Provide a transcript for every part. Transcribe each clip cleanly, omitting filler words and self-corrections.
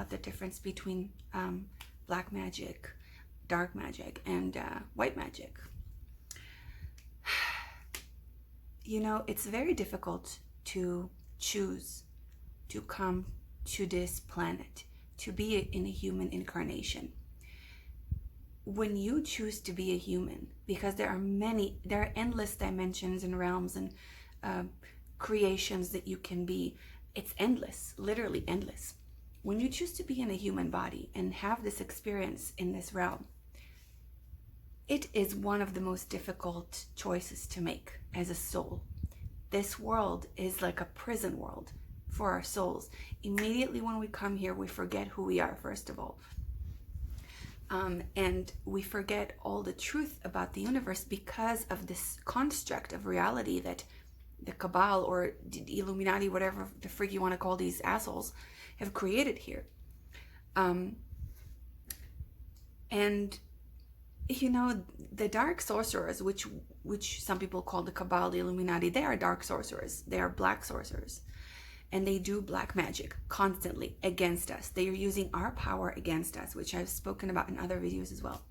about the difference between black magic, dark magic, and white magic. You know, it's very difficult to choose to come to this planet, to be in a human incarnation. When you choose to be a human, because there are endless dimensions and realms and creations that you can be. It's endless, literally endless. When you choose to be in a human body and have this experience in this realm, it is one of the most difficult choices to make as a soul. This world is like a prison world for our souls. Immediately when we come here, we forget who we are, first of all. And we forget all the truth about the universe because of this construct of reality that the Cabal or the Illuminati, whatever the freak you want to call these assholes, have created here. And you know, the dark sorcerers, which some people call the Cabal, the Illuminati, they are dark sorcerers. They are black sorcerers. And they do black magic constantly against us. They are using our power against us, which I've spoken about in other videos as well.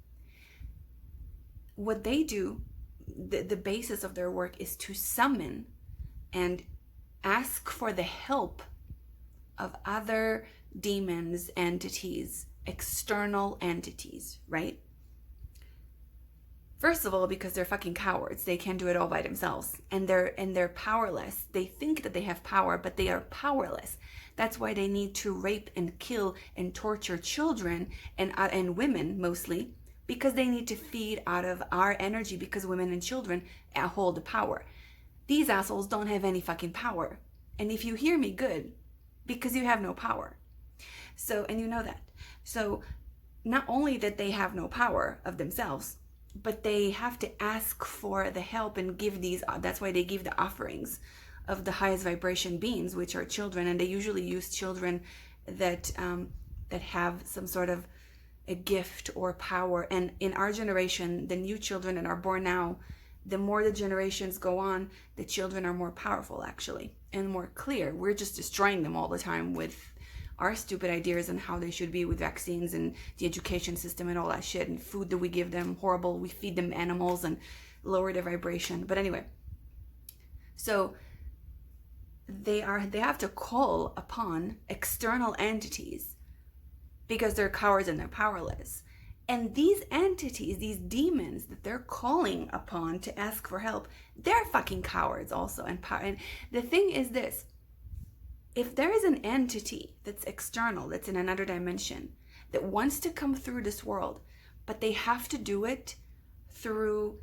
What they do, the basis of their work is to summon and ask for the help of other demons, entities, external entities, right? First of all, because they're fucking cowards. They can't do it all by themselves. And they're powerless. They think that they have power, but they are powerless. That's why they need to rape and kill and torture children and women mostly, because they need to feed out of our energy, because women and children hold the power. These assholes don't have any fucking power. And if you hear me, good, because you have no power. So, and you know that. So not only that they have no power of themselves, but they have to ask for the help and give these, that's why they give the offerings of the highest vibration beings, which are children. And they usually use children that have some sort of a gift or power. And in our generation, the new children that are born now, the more the generations go on, the children are more powerful actually and more clear. We're just destroying them all the time with our stupid ideas on how they should be with vaccines and the education system and all that shit, and food that we give them, horrible. We feed them animals and lower their vibration. But anyway, so they have to call upon external entities because they're cowards and they're powerless. And these entities, these demons that they're calling upon to ask for help, they're fucking cowards also. And the thing is this: if there is an entity that's external, that's in another dimension, that wants to come through this world, but they have to do it through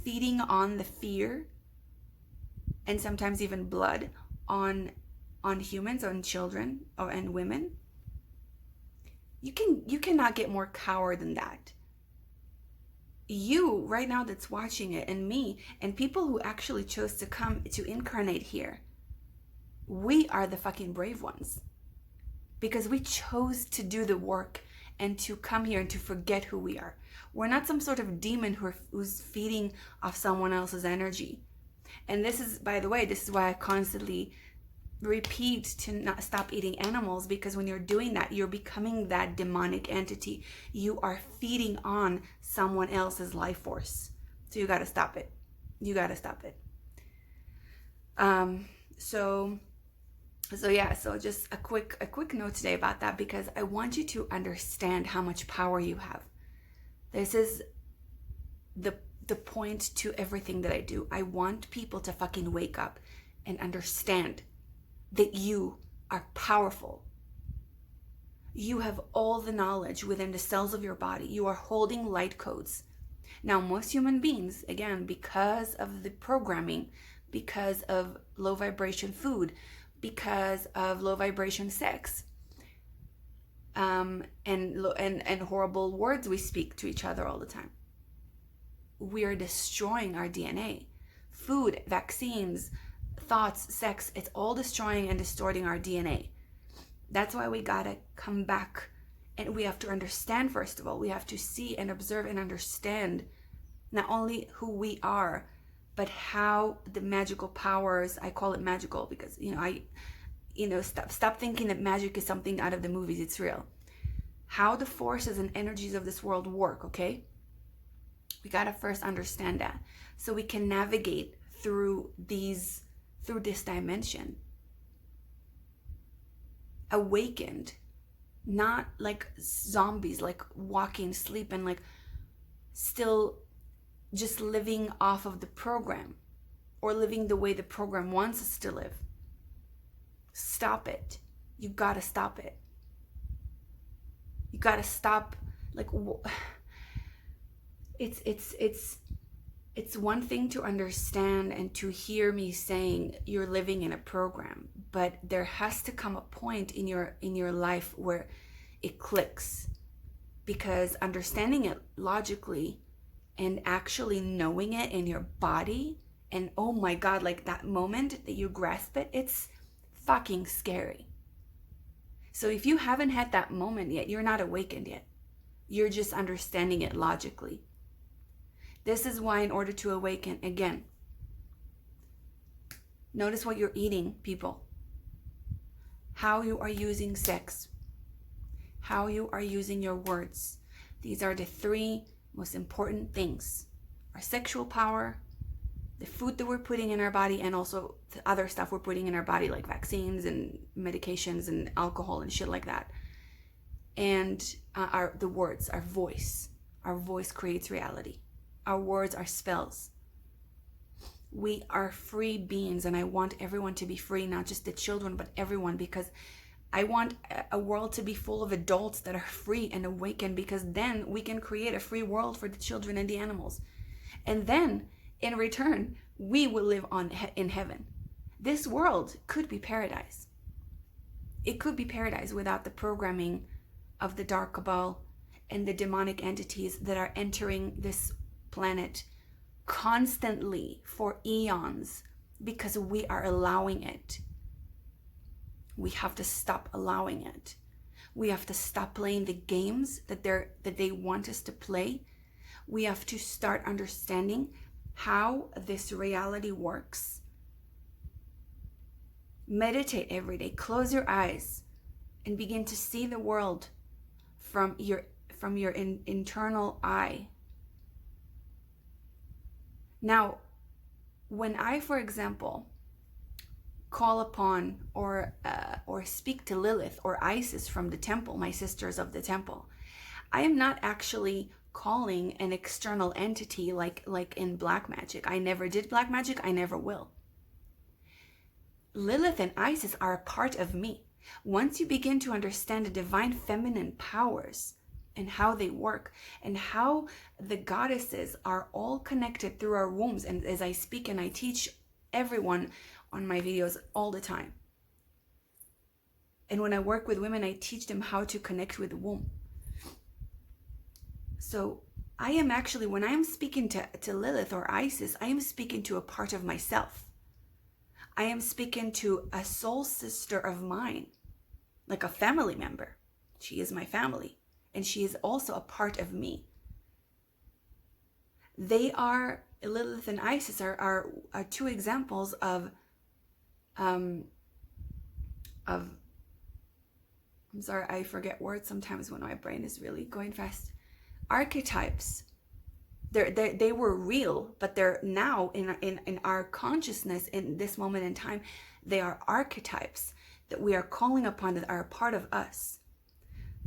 feeding on the fear and sometimes even blood on humans, on children, and women, you cannot get more coward than that. You right now that's watching it, and me, and people who actually chose to come to incarnate here, we are the fucking brave ones, because we chose to do the work and to come here and to forget who we are. We're not some sort of demon who's feeding off someone else's energy. And this is, by the way, this is why I constantly repeat to not stop eating animals, because when you're doing that, you're becoming that demonic entity. You are feeding on someone else's life force. So you got to stop it. You got to stop it. So just a quick note today about that, because I want you to understand how much power you have. This is the point to everything that I do. I want people to fucking wake up and understand that you are powerful. You have all the knowledge within the cells of your body. You are holding light codes. Now, most human beings, again, because of the programming, because of low vibration food, because of low vibration sex, and horrible words we speak to each other all the time, we are destroying our DNA. Food, vaccines, thoughts, sex, it's all destroying and distorting our DNA. That's why we gotta come back, and we have to understand, first of all, we have to see and observe and understand not only who we are, but how the magical powers, I call it magical because, stop thinking that magic is something out of the movies. It's real. How the forces and energies of this world work, okay? We got to first understand that so we can navigate through this dimension. Awakened, not like zombies, like walking, sleeping, like still just living off of the program or living the way the program wants us to live. Stop it. You got to stop it. You got to stop. Like, it's one thing to understand and to hear me saying you're living in a program, but there has to come a point in your life where it clicks, because understanding it logically and actually knowing it in your body, and oh my God, like that moment that you grasp it, it's fucking scary. So if you haven't had that moment yet, you're not awakened yet. You're just understanding it logically. This is why, in order to awaken, again, notice what you're eating, people. How you are using sex. How you are using your words. These are the three most important things. Our sexual power, the food that we're putting in our body, and also the other stuff we're putting in our body, like vaccines and medications and alcohol and shit like that. And the words, our voice. Our voice creates reality. Our words are spells. We are free beings, and I want everyone to be free, not just the children, but everyone, because I want a world to be full of adults that are free and awakened, because then we can create a free world for the children and the animals. And then, in return, we will live in heaven. This world could be paradise. It could be paradise without the programming of the dark cabal and the demonic entities that are entering this planet constantly for eons, because we are allowing it. We have to stop allowing it. We have to stop playing the games that they want us to play. We have to start understanding how this reality works. Meditate every day. Close your eyes and begin to see the world from your internal eye. Now, when I, for example, call upon or speak to Lilith or Isis from the temple, my sisters of the temple, I am not actually calling an external entity like in black magic. I never did black magic. I never will. Lilith and Isis are a part of me. Once you begin to understand the divine feminine powers and how they work and how the goddesses are all connected through our wombs, and as I speak and I teach everyone on my videos all the time, and when I work with women, I teach them how to connect with the womb. So I am actually, when I am speaking to Lilith or Isis, I am speaking to a part of myself. I am speaking to a soul sister of mine, like a family member. She is my family, and she is also a part of me. They are, Lilith and Isis are two examples of I'm sorry, I forget words sometimes when my brain is really going fast. Archetypes. They were real, but they're now in our consciousness in this moment in time. They are archetypes that we are calling upon, that are a part of us.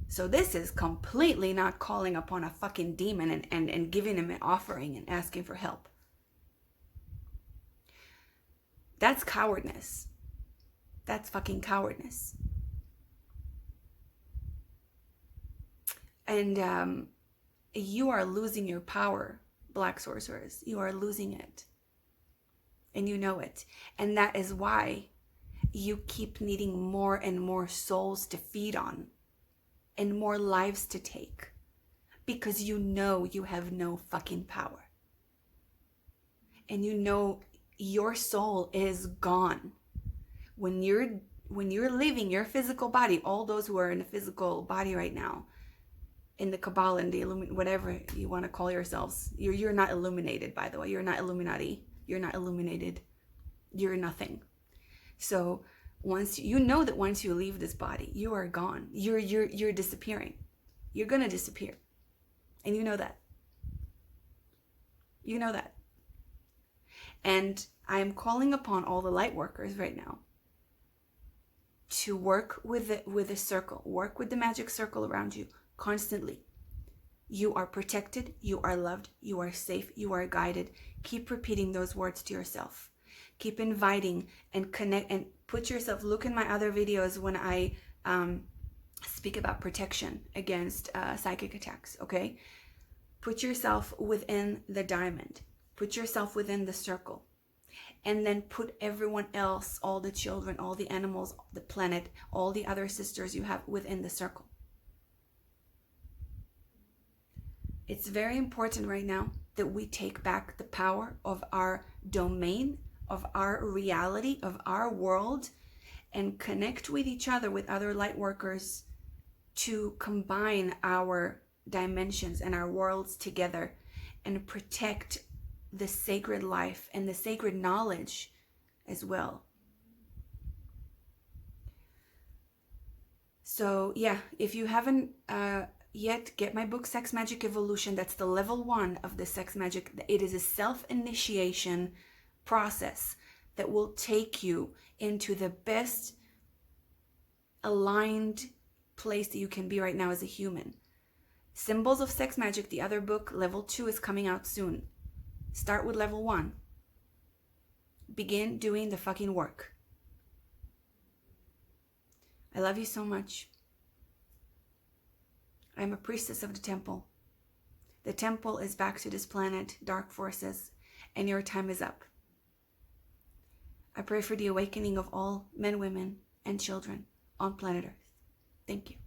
So this is completely not calling upon a fucking demon and giving him an offering and asking for help. That's cowardness. That's fucking cowardness. And you are losing your power, black sorcerers. You are losing it. And you know it. And that is why you keep needing more and more souls to feed on and more lives to take, because you know you have no fucking power. And you know your soul is gone. When you're leaving your physical body, all those who are in a physical body right now, in the Kabbalah and the whatever you want to call yourselves, you're not illuminated, by the way. You're not Illuminati. You're not illuminated. You're nothing. So Once you know that once you leave this body, you are gone. You're disappearing. You're gonna disappear. And you know that. You know that. And I am calling upon all the light workers right now to work with the circle, work with the magic circle around you constantly. You are protected, you are loved, you are safe, you are guided. Keep repeating those words to yourself. Keep inviting and connect and put yourself, look in my other videos when I speak about protection against psychic attacks, okay? Put yourself within the diamond. Put yourself within the circle. And then put everyone else, all the children, all the animals, the planet, all the other sisters you have within the circle. It's very important right now that we take back the power of our domain, of our reality, of our world, and connect with each other, with other light workers, to combine our dimensions and our worlds together and protect the sacred life and the sacred knowledge as well. So yeah, if you haven't yet, get my book Sex Magic Evolution. That's the level 1 of the sex magic. It is a self-initiation process that will take you into the best aligned place that you can be right now as a human. Symbols of Sex Magic, the other book, level 2, is coming out soon. Start with level 1. Begin doing the fucking work. I love you so much. I'm a priestess of the temple. The temple is back to this planet, dark forces, and your time is up. I pray for the awakening of all men, women, and children on planet Earth. Thank you.